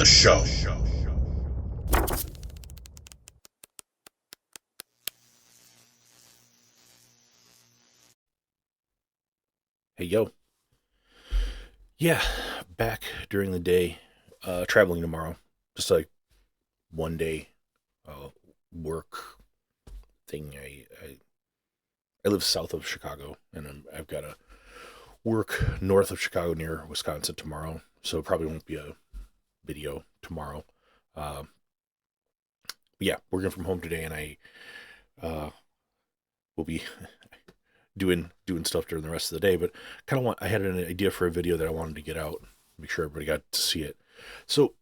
the show. Hey, yo. Yeah, back during the day, traveling tomorrow. Just like one day uh, work thing. I live south of Chicago, and I've got to work north of Chicago near Wisconsin tomorrow. So it probably won't be a video tomorrow. But yeah, working from home today, and I uh, will be doing stuff during the rest of the day. But I had an idea for a video that I wanted to get out, make sure everybody got to see it. So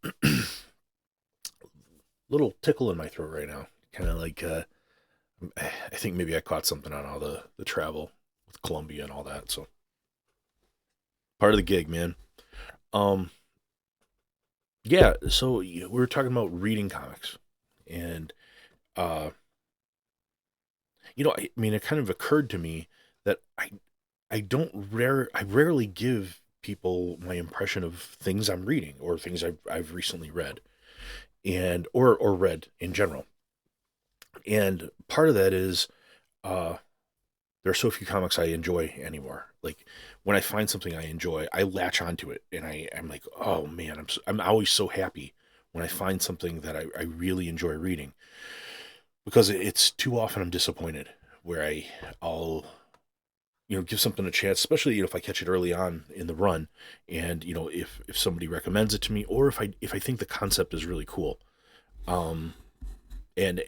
little tickle in my throat right now. Kind of like I think maybe I caught something on all the travel with Columbia and all that. So part of the gig, man. Um, yeah. So we were talking about reading comics, and uh, I mean, it kind of occurred to me that I rarely give people my impression of things I'm reading or things I've recently read and or read in general. And part of that is uh there are so few comics I enjoy anymore. Like when I find something I enjoy, I latch onto it, and I'm like, oh man, I'm always so happy when I find something that I really enjoy reading, because it's too often I'm disappointed where I'll give something a chance, especially if I catch it early on in the run, and if somebody recommends it to me, or if I think the concept is really cool, um, and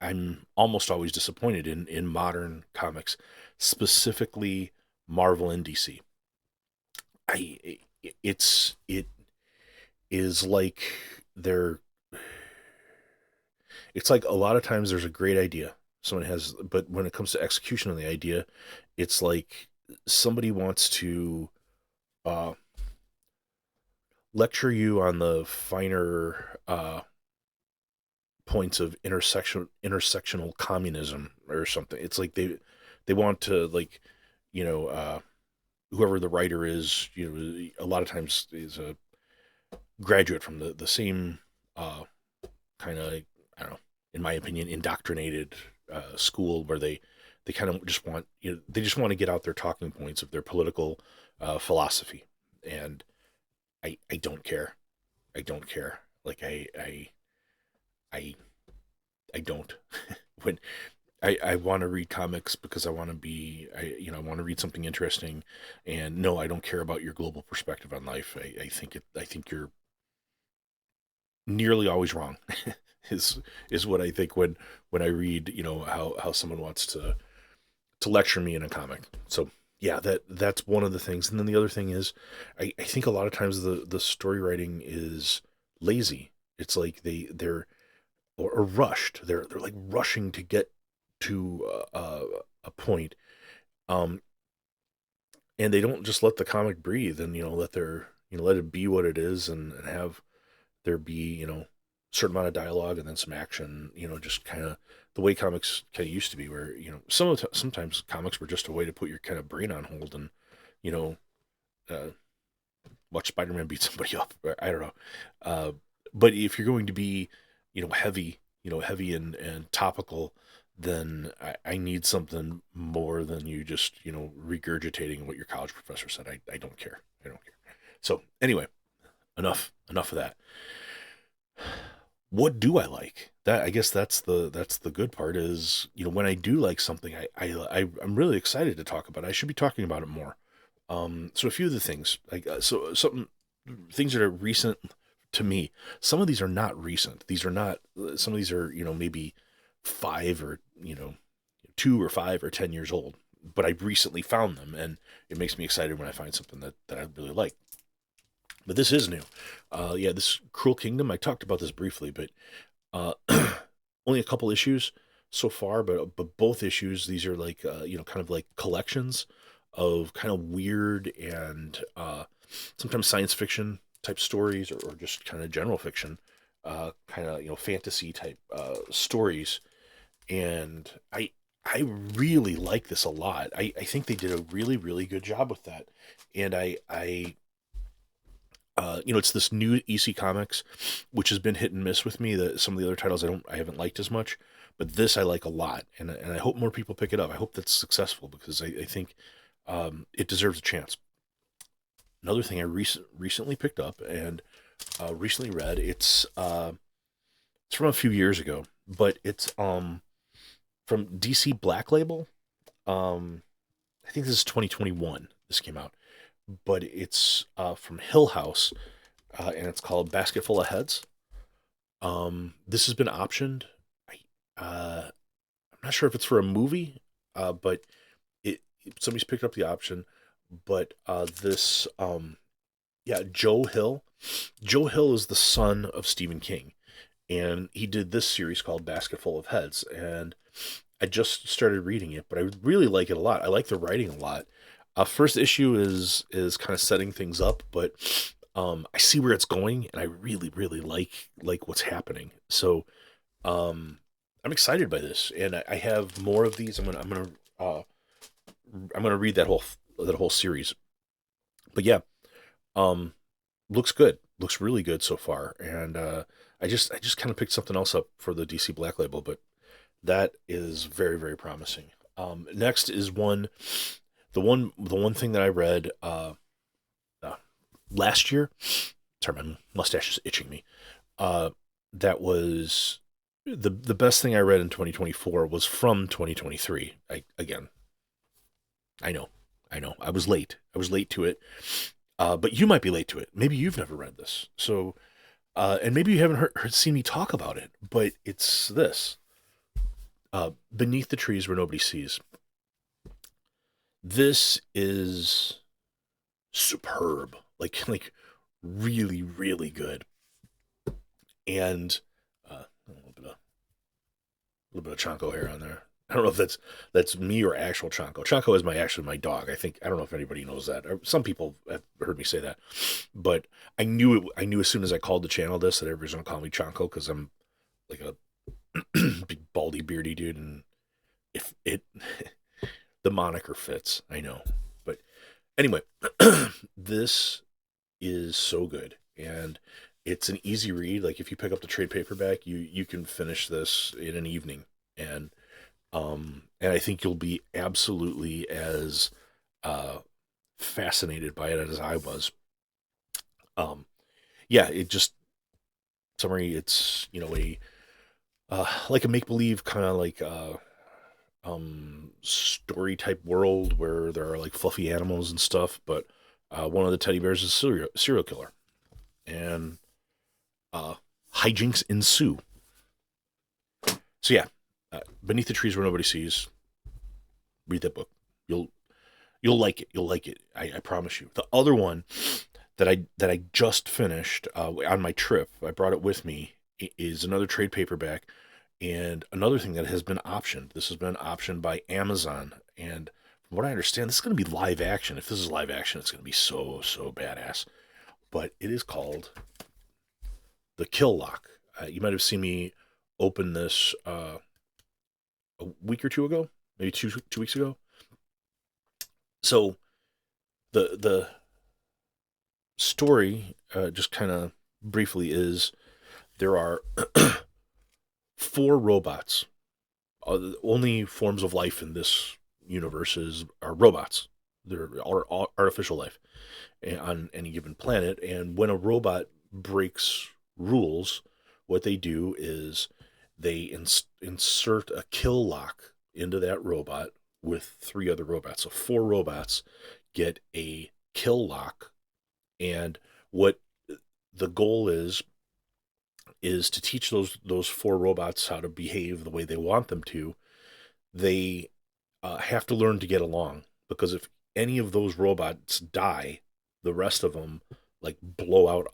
I'm almost always disappointed in modern comics, specifically Marvel and DC. I it is like they're it's like a lot of times there's a great idea someone has, but when it comes to execution of the idea, it's like somebody wants to uh, lecture you on the finer points of intersectional communism or something. It's like they want to, like, you know uh, whoever the writer is, a lot of times is a graduate from the same kind of, I don't know, in my opinion, indoctrinated school where they kind of just want, they just want to get out their talking points of their political philosophy, and I don't care. I don't care. Like I I don't. When I want to read comics because I want to I want to read something interesting, and no, I don't care about your global perspective on life. I think you're nearly always wrong. is is what I think when I read, how someone wants to lecture me in a comic. So yeah, that's one of the things. And then the other thing is, I think a lot of times the story writing is lazy. It's like or rushed. They're like rushing to get to a point, um, and they don't just let the comic breathe, and let it be what it is, and have there be, a certain amount of dialogue and then some action. Just kind of the way comics kind of used to be, where sometimes comics were just a way to put your kind of brain on hold, and you know uh, watch Spider-Man beat somebody up. I don't know. Uh, but if you're going to be, heavy, heavy and topical, then I need something more than you just, regurgitating what your college professor said. I don't care. I don't care. So anyway, enough of that. What do I like? That, I guess that's the good part is, when I do like something, I'm really excited to talk about it. I should be talking about it more. So a few of the things, like, so something things that are recent to me. Some of these are not recent. These are not. Some of these are, maybe 5 or 2 or 5 or 10 years old. But I recently found them, and it makes me excited when I find something that I really like. But this is new. Yeah, this Cruel Kingdom. I talked about this briefly, but uh, only a couple issues so far. But both issues, these are like, kind of like collections of kind of weird and sometimes science fiction type stories, or just kind of general fiction, kind of, fantasy type stories. And I really like this a lot. I think they did a really, really good job with that. And it's this new EC Comics, which has been hit and miss with me. That some of the other titles I haven't liked as much, but this I like a lot, and I hope more people pick it up. I hope that's successful because I think it deserves a chance. Another thing I recently picked up and recently read. It's from a few years ago, but it's from DC Black Label. Um, I think this is 2021. This came out, but it's from Hill House, and it's called Basket Full of Heads. This has been optioned. I'm not sure if it's for a movie, but it somebody's picked up the option. But this, yeah, Joe Hill. Joe Hill is the son of Stephen King, and he did this series called Basket Full of Heads, and I just started reading it, but I really like it a lot. I like the writing a lot. First issue is kind of setting things up, but I see where it's going, and I really like what's happening. So I'm excited by this, and I have more of these. I'm gonna read that whole series. But yeah, um, looks good. Looks really good so far, and I just kind of picked something else up for the DC Black Label, but that is very promising. Next is the one thing that I read uh, last year. Sorry, my mustache is itching me. Uh, that was the best thing I read in 2024 was from 2023. I know, I know, I was late. I was late to it, but you might be late to it. Maybe you've never read this, so and maybe you haven't seen me talk about it. But it's this: Beneath the Trees Where Nobody Sees. This is superb, like really good, and a little bit of Chonko hair on there. I don't know if that's me or actual Chonko. Chonko is actually my dog. I don't know if anybody knows that. Some people have heard me say that, but I knew it. I knew as soon as I called the channel this that everybody's gonna call me Chonko because I'm like a big baldy beardy dude, and if it the moniker fits, I know. But anyway, this is so good, and it's an easy read. Like if you pick up the trade paperback, you can finish this in an evening, and I think you'll be absolutely as uh, fascinated by it as I was. Um, yeah, it just summary. It's a like a make believe kind of like story type world where there are like fluffy animals and stuff, but one of the teddy bears is a serial killer, and uh, hijinks ensue. So yeah, Beneath the Trees Where Nobody Sees. Read that book. You'll you'll like it. You'll like it. I promise you. The other one that I just finished on my trip, I brought it with me, is another trade paperback, and another thing that has been optioned. This has been optioned by Amazon, and from what I understand, this is going to be live action. If this is live action, it's going to be so badass. But it is called The Kill Lock. You might have seen me open this a week or two ago, maybe 2 weeks ago. So the story, just kind of briefly, is there are four robots. The only forms of life in this universe are robots. They're artificial life on any given planet. And when a robot breaks rules, what they do is they insert a kill lock into that robot with three other robots. So four robots get a kill lock, and what the goal is to teach those four robots how to behave the way they want them to. They have to learn to get along, because if any of those robots die, the rest of them like blow out,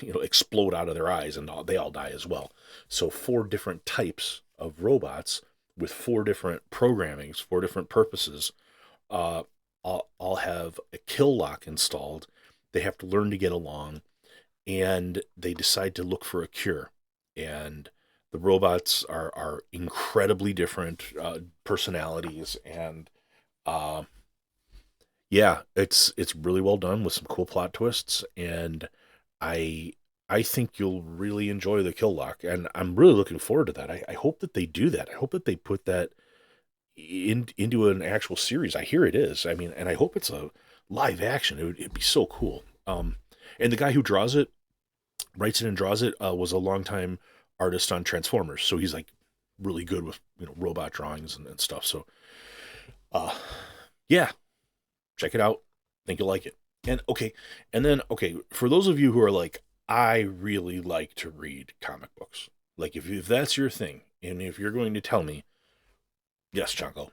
explode out of their eyes, and they all die as well. So four different types of robots with four different programmings, four different purposes, uh, all have a kill lock installed. They have to learn to get along, and they decide to look for a cure. And the robots are incredibly different personalities, and uh, yeah, it's really well done with some cool plot twists, and I I think you'll really enjoy the Kill Lock, and I'm really looking forward to that. I hope that they do that. I hope that they put that into an actual series. I hear it is. I mean, and I hope it's a live action. It'd be so cool. And the guy who draws it, writes it and draws it, was a longtime artist on Transformers. So he's like really good with robot drawings and stuff. So uh, yeah, check it out. Think you'll like it. And then for those of you who are like, I really like to read comic books. Like if that's your thing, and if you're going to tell me, yes, Chonko,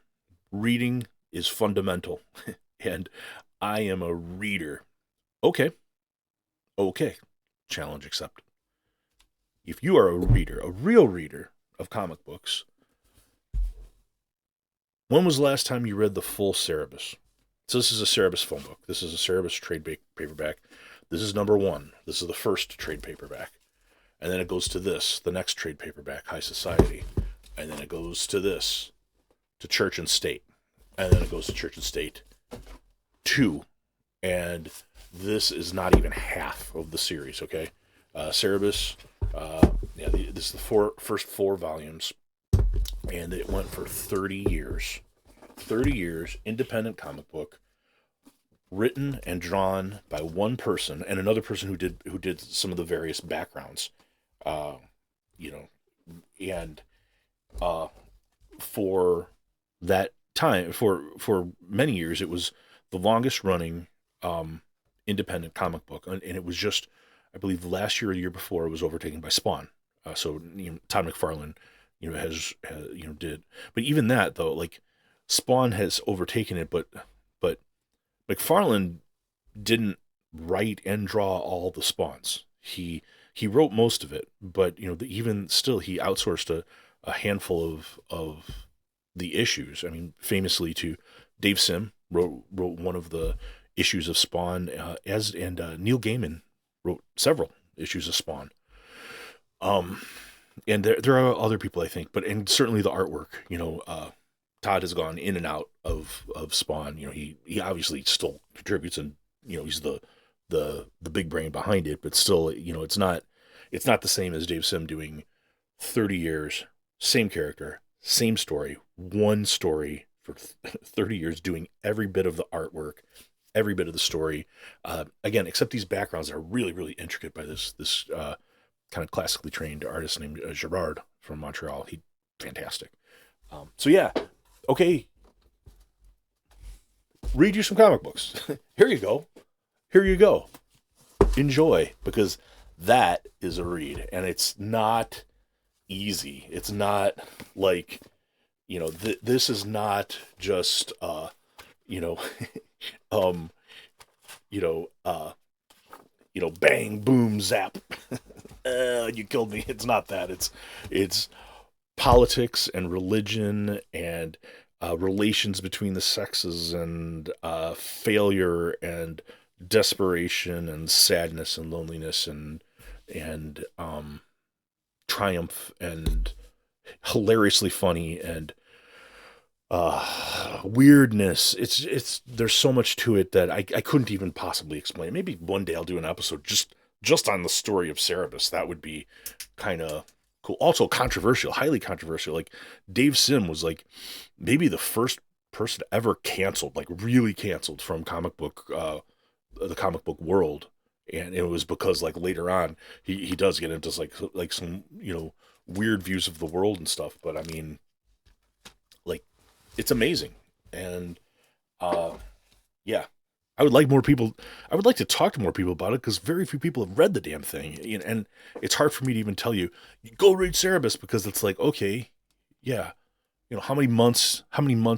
reading is fundamental, and I am a reader. Okay, okay, challenge accepted. If you are a reader, a real reader of comic books, when was the last time you read the full Cerebus? So this is a Cerebus phone book. This is a Cerebus trade paperback. This is number one. This is the first trade paperback. And then it goes to this, the next trade paperback, High Society. And then it goes to this, to Church and State. And then it goes to Church and State 2. And this is not even half of the series, okay? Cerebus, this is the first four volumes. And it went for 30 years. 30 years, independent comic book, written and drawn by one person and another person who did some of the various backgrounds, you know, and for that time, for many years, it was the longest running independent comic book, and it was just, I believe, last year or the year before, it was overtaken by Spawn. So Todd McFarlane, has did, but even that though, like Spawn has overtaken it, but McFarlane didn't write and draw all the Spawns. He wrote most of it, but even still, he outsourced a handful of the issues. I mean, famously to Dave Sim wrote one of the issues of Spawn, and Neil Gaiman wrote several issues of Spawn. And there are other people, I think, and certainly the artwork. Todd has gone in and out of Spawn. He obviously still contributes, and he's the big brain behind it. But still, it's not the same as Dave Sim doing 30 years, same character, same story, one story for 30 years, doing every bit of the artwork, every bit of the story. Again, except these backgrounds are really, really intricate by this kind of classically trained artist named Gerard from Montreal. He fantastic. So yeah, okay. Read you some comic books. Here you go. Here you go. Enjoy, because that is a read, and it's not easy. It's not like, this is not just um, bang, boom, zap. You killed me. It's not that. It's politics and religion and relations between the sexes and failure and desperation and sadness and loneliness and triumph and hilariously funny and weirdness. There's so much to it that I couldn't even possibly explain. Maybe one day I'll do an episode just on the story of Cerebus. That would be kind of cool. Also controversial, highly controversial. Like Dave Sim was like maybe the first person ever canceled, like really canceled from the comic book world. And it was because like later on he does get into like some weird views of the world and stuff. But I mean, like, it's amazing. And yeah, I would like to talk to more people about it, because very few people have read the damn thing. And it's hard for me to even tell you, go read Cerebus, because it's like, okay, yeah, how many months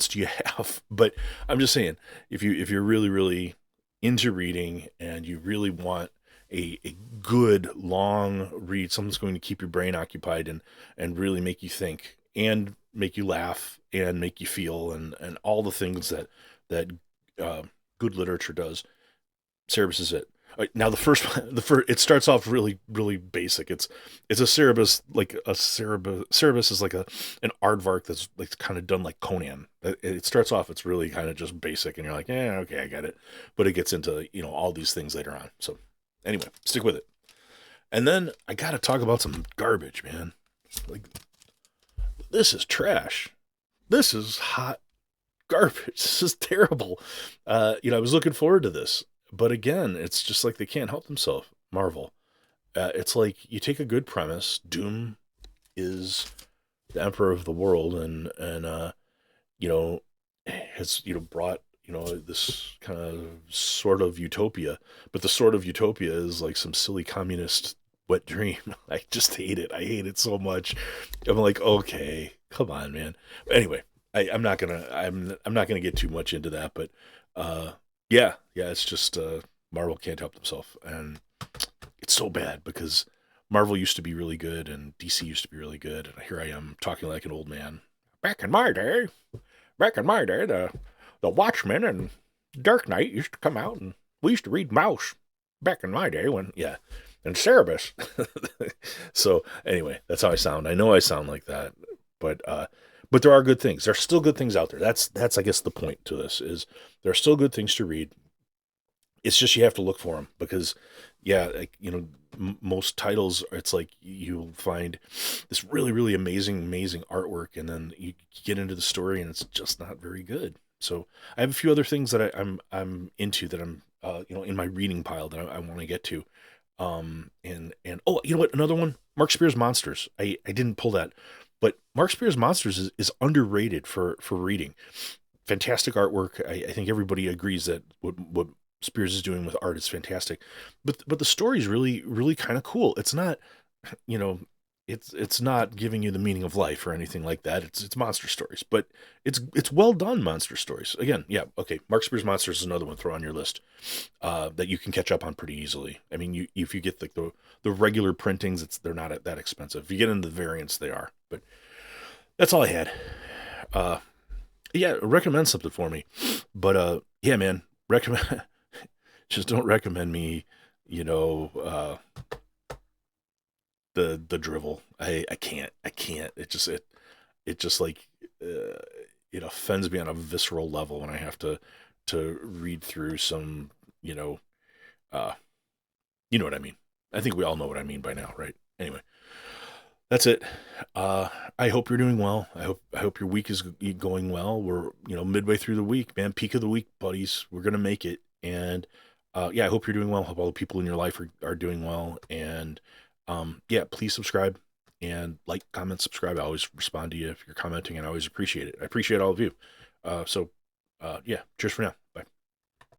do you have? But I'm just saying, if you're really, really into reading and you really want a good long read, something that's going to keep your brain occupied and really make you think and make you laugh and make you feel and all the things that good literature does, Cerebus is it. Now the first it starts off really, really basic. It's a Cerebus, like a Cerebus is like an aardvark that's like kind of done like Conan. It starts off, it's really kind of just basic, and you're like, yeah, okay, I get it. But it gets into all these things later on. So anyway, stick with it. And then I got to talk about some garbage, man. Like, this is trash. This is hot garbage. This is terrible. I was looking forward to this, but again, it's just like they can't help themselves. Marvel. It's like you take a good premise. Doom is the emperor of the world, and you know has brought this kind of sort of utopia, but the sort of utopia is like some silly communist wet dream. I just hate it. I hate it so much. I'm like, okay, come on, man. Anyway, I'm not gonna get too much into that, but yeah, it's just Marvel can't help themselves, and it's so bad because Marvel used to be really good and DC used to be really good, and here I am talking like an old man. Back in my day, the Watchmen and Dark Knight used to come out, and we used to read Mouse. Back in my day, when and Cerebus. So anyway, that's how I sound. I know I sound like that, but there are good things. There's still good things out there. That's I guess the point to this is there are still good things to read. It's just you have to look for them because, yeah, like, most titles, it's like you'll find this really, really amazing artwork, and then you get into the story, and it's just not very good. So I have a few other things that I'm into that I'm in my reading pile that I want to get to. And oh, you know what? Another one, Mark Spears Monsters. I didn't pull that, but Mark Spears Monsters is underrated for reading. Fantastic artwork. I think everybody agrees that what Spears is doing with art is fantastic, but the story is really really kind of cool. It's not, you know, it's not giving you the meaning of life or anything like that. It's monster stories, but it's well done monster stories. Again, yeah, okay. Mark Spears Monsters is another one. Throw on your list that you can catch up on pretty easily. I mean, if you get like the regular printings, they're not that expensive. If you get into the variants, they are. But that's all I had. Uh, yeah, recommend something for me. But yeah, man, recommend. Just don't recommend me, you know, the drivel. I can't. It just like it offends me on a visceral level when I have to read through some, uh you know what I mean. I think we all know what I mean by now, right? Anyway, that's it. Uh I hope you're doing well. I hope your week is going well. We're, midway through the week, man. Peak of the week, buddies. We're gonna make it. And yeah, I hope you're doing well. Hope all the people in your life are doing well. And yeah, please subscribe and like, comment, subscribe. I always respond to you if you're commenting, and I always appreciate it. I appreciate all of you. So yeah, cheers for now.